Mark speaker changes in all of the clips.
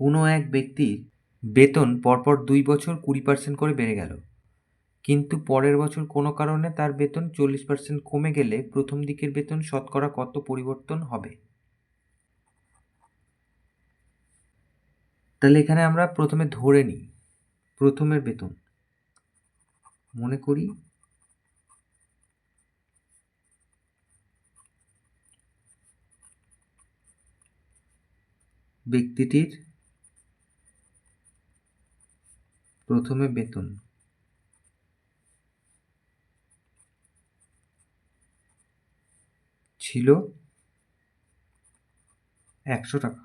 Speaker 1: কোনো এক ব্যক্তির বেতন পরপর 2 বছর 20% করে বেড়ে গেল, কিন্তু পরের বছর কোনো কারণে তার বেতন 40% কমে গেলে প্রথম দিকের বেতন শতকরা কত পরিবর্তন হবে? তাহলে এখানে আমরা প্রথমে ধরে নিই প্রথমের বেতন। মনে করি ব্যক্তিটির প্রথমে বেতন ছিল 100 টাকা।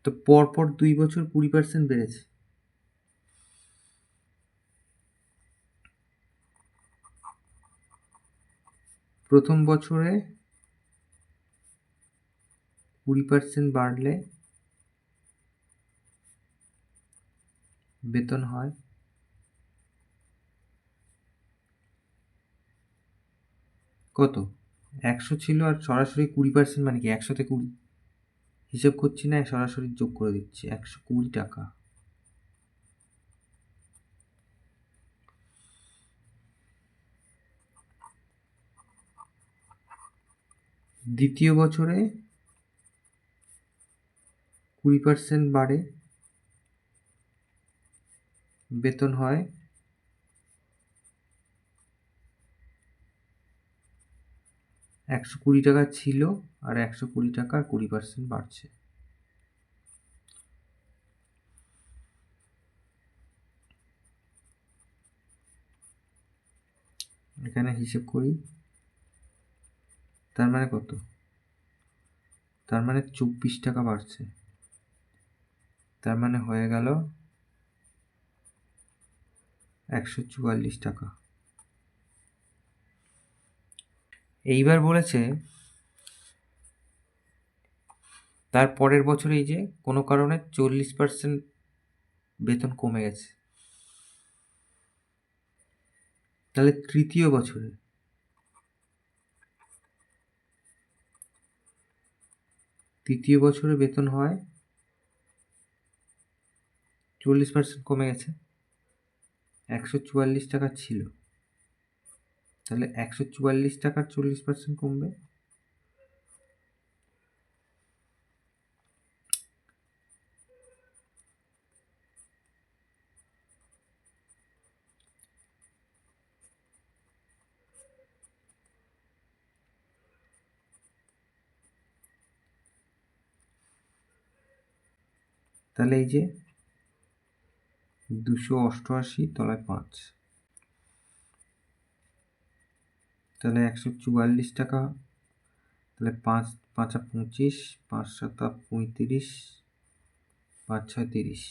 Speaker 1: তো পরপর 2 বছর 20% বেড়েছে। প্রথম বছরে 20% বাড়লে বেতন হয় কত? 100 ছিল আর সরাসরি 20% মানে কি 100 তে 20? হিসেব করছি না, সরাসরি যোগ করে দিচ্ছি। 120 টাকা। দ্বিতীয় বছরে 20% বাড়ে, বেতন হয় 120 টাকা ছিল আর 120 টাকা 20% বাড়ছে। এখানে হিসেব করি, তার মানে কত? তার মানে 24 টাকা বাড়ছে। তার মানে হয়ে গেল 144 টাকা। এইবার বলেছে তার পরের বছরে এই যে কোনো কারণে 40% বেতন কমে গেছে। তাহলে তৃতীয় বছরে বেতন হয় 40% কমে গেছে, 144 টাকা ছিল। তাহলে 144 টাকার 40% কমবে। তাহলে এই যে 288 তলায় 5, তাহলে 144 টাকা। তাহলে 5 5 25, 5 7 35, 5 6 30।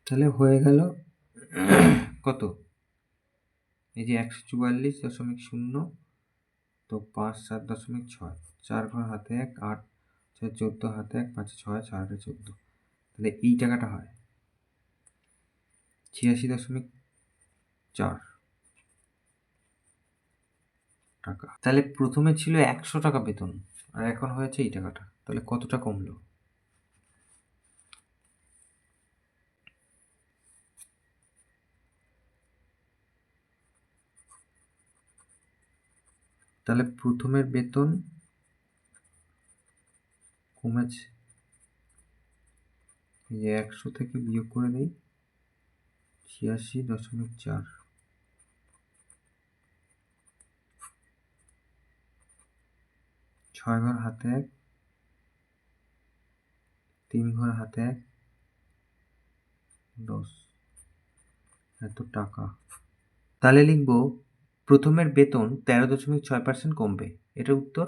Speaker 1: তাহলে হয়ে গেল কত? এই যে 144.0, তো 5 7.6, 4 ঘর হাতে 1, 8 6 14 হাতে 1, 5 6 4 8 14। তাহলে এই টাকাটা হয় 86.4 টাকা। তাহলে প্রথমে ছিল 100 টাকা বেতন আর এখন হয়েছে এই টাকাটা। তাহলে কতটা কমলো? তাহলে প্রথমের বেতন কমেছে, এই যে 100 থেকে বিয়োগ করে দিই 86.4। 6 ঘর হাতে 1, 3 ঘর হাতে 1, 10, এত টাকা। তাহলে লিখব প্রথমের বেতন 13.6% কমবে। এটা উত্তর।